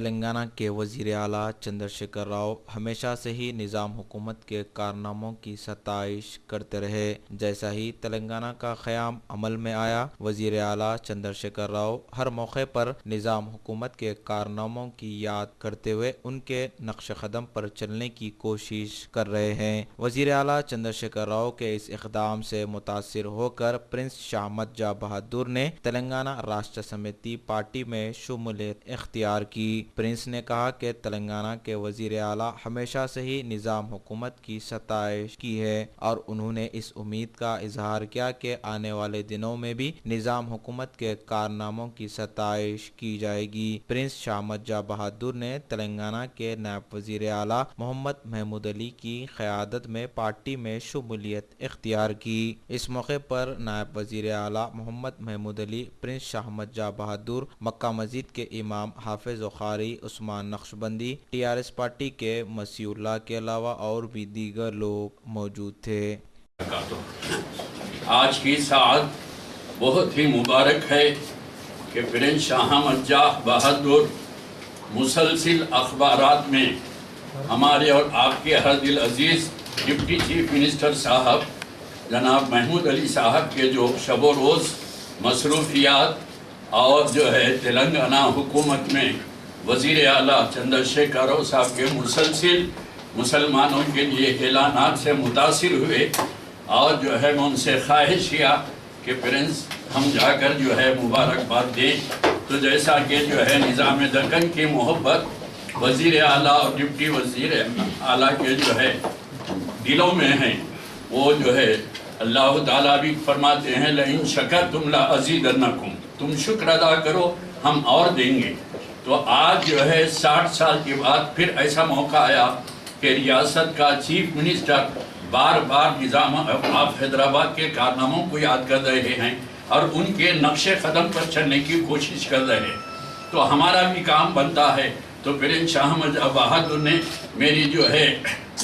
تلنگانہ کے وزیر اعلیٰ چندرشیکھر راؤ ہمیشہ سے ہی نظام حکومت کے کارناموں کی ستائش کرتے رہے۔ جیسا ہی تلنگانہ کا قیام عمل میں آیا، وزیر اعلیٰ چندرشیکھر راؤ ہر موقع پر نظام حکومت کے کارناموں کی یاد کرتے ہوئے ان کے نقش قدم پر چلنے کی کوشش کر رہے ہیں۔ وزیر اعلیٰ چندرشیکھر راؤ کے اس اقدام سے متاثر ہو کر پرنس شاہمت جاہ بہادر نے تلنگانہ راشٹر سمیتی پارٹی میں شمولیت اختیار کی۔ پرنس نے کہا کہ تلنگانہ کے وزیر اعلیٰ ہمیشہ سے ہی نظام حکومت کی ستائش کی ہے اور انہوں نے اس امید کا اظہار کیا کہ آنے والے دنوں میں بھی نظام حکومت کے کارناموں کی ستائش کی جائے گی۔ پرنس شاہمت جاہ بہادر نے تلنگانہ کے نائب وزیر اعلیٰ محمد محمود علی کی قیادت میں پارٹی میں شمولیت اختیار کی۔ اس موقع پر نائب وزیر اعلیٰ محمد محمود علی، پرنس شاہمت جاہ بہادر، مکہ مسجد کے امام حافظ و قاری عثمان نقشبندی، TRS پارٹی کے مسیح اللہ کے علاوہ اور بھی دیگر لوگ موجود تھے۔ آج کی ساعت بہت ہی مبارک ہے کہ پرنس شاہمت جاہ بہادر مسلسل اخبارات میں ہمارے اور آپ کے ہر دل عزیز ڈپٹی چیف منسٹر صاحب جناب محمود علی صاحب کے جو شب و روز مصروفیات اور جو ہے تلنگانہ حکومت میں وزیر اعلیٰ چندرشیکھر راؤ صاحب کے مسلسل مسلمانوں کے لیے اعلانات سے متاثر ہوئے اور جو ہے میں ان سے خواہش کیا کہ پرنس ہم جا کر جو ہے مبارکباد دیں۔ تو جیسا کہ جو ہے نظام دکن کی محبت وزیر اعلیٰ اور ڈپٹی وزیر اعلیٰ کے جو ہے دلوں میں ہیں، وہ جو ہے اللہ تعالیٰ بھی فرماتے ہیں لَإِن شَكَرْتُمْ لَأَزِيدَنَّكُمْ، تم شکر ادا کرو ہم اور دیں گے۔ تو آج جو ہے 60 سال کے بعد پھر ایسا موقع آیا کہ ریاست کا چیف منسٹر بار بار نظام آپ حیدرآباد کے کارناموں کو یاد کر رہے ہیں اور ان کے نقش قدم پر چلنے کی کوشش کر رہے ہیں، تو ہمارا بھی کام بنتا ہے۔ تو پرنس شاہمت جاہ بہادر نے میری جو ہے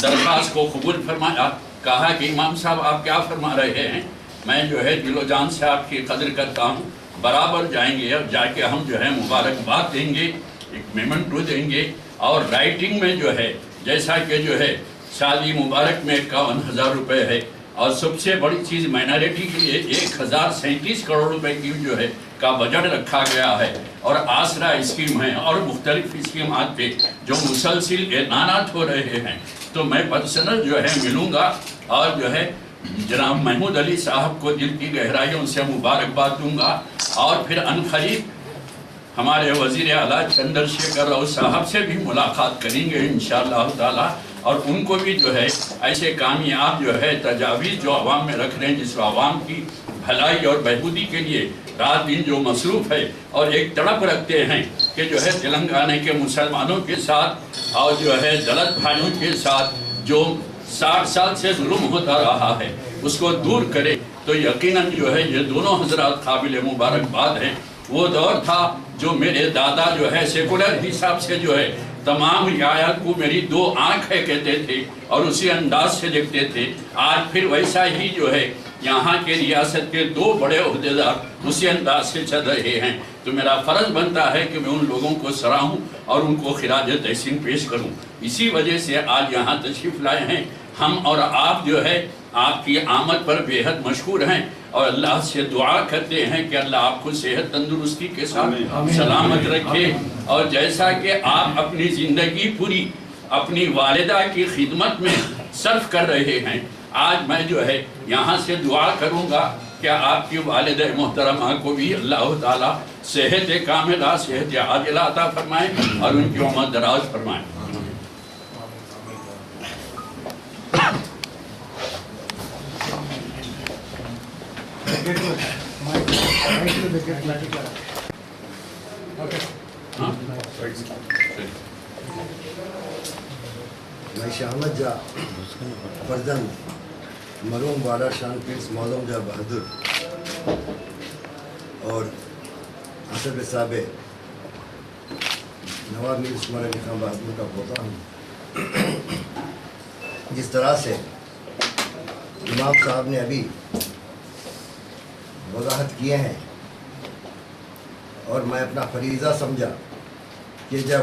درخواست کو قبول فرمایا، کہا کہ امام صاحب آپ کیا فرما رہے ہیں، میں جو ہے دل و جان سے آپ کی قدر کرتا ہوں، برابر جائیں گے اور جا کے ہم جو ہے مبارکباد دیں گے، ایک میمنٹو دیں گے اور رائٹنگ میں جو ہے جیسا کہ جو ہے شادی مبارک میں 51,000 روپے ہے اور سب سے بڑی چیز مائنارٹی کے لیے 1,037 کروڑ روپے کی جو ہے کا بجٹ رکھا گیا ہے اور آسرا اسکیم ہے اور مختلف اسکیمات پہ جو مسلسل اعلانات ہو رہے ہیں، تو میں پرسنل جو ہے ملوں گا اور جو ہے جناب محمود علی صاحب کو دل کی گہرائیوں سے مبارکباد دوں گا اور پھر عنقریب ہمارے وزیر اعلیٰ چندرشیکھر راؤ صاحب سے بھی ملاقات کریں گے انشاءاللہ تعالیٰ، اور ان کو بھی جو ہے ایسے کامیاب جو ہے تجاویز جو عوام میں رکھ رہے ہیں، جس عوام کی بھلائی اور بہبودی کے لیے رات دن جو مصروف ہے اور ایک تڑپ رکھتے ہیں کہ جو ہے تلنگانہ کے مسلمانوں کے ساتھ اور جو ہے دلت بھائیوں کے ساتھ جو 60 سال سے ظلم ہوتا رہا ہے اس کو دور کرے، تو یقیناً جو ہے یہ دونوں حضرات قابل مبارکباد ہیں۔ وہ دور تھا جو میرے دادا جو ہے سیکولر حساب سے جو ہے تمام رعایت کو میری 2 آنکھ ہے کہتے تھے اور اسی انداز سے لکھتے تھے، آج پھر ویسا ہی جو ہے یہاں کے ریاست کے 2 بڑے عہدیدار اسی انداز سے چل رہے ہیں، تو میرا فرض بنتا ہے کہ میں ان لوگوں کو سراہوں اور ان کو خراج تحسین پیش کروں۔ اسی وجہ سے آج یہاں تشریف لائے ہیں ہم، اور آپ جو ہے آپ کی آمد پر بے حد مشکور ہیں اور اللہ سے دعا کرتے ہیں کہ اللہ آپ کو صحت تندرستی کے ساتھ سلامت رکھے، اور جیسا کہ آپ اپنی زندگی پوری اپنی والدہ کی خدمت میں صرف کر رہے ہیں، آج میں جو ہے یہاں سے دعا کروں گا کہ آپ کی والدہ محترمہ کو بھی اللہ تعالیٰ صحت کاملہ صحت عاجلہ عطا فرمائے اور ان کی عمر دراز فرمائے۔ میں شاہمت جاہ فرزند مرحوم والا شان پرنس معظم جاہ بہادر اور حسب سابق نواب میر عثمان علی خان بہادر کا پوتا ہوں۔ جس طرح سے امام صاحب نے ابھی وضاحت کیے ہیں اور میں اپنا فریضہ سمجھا کہ جب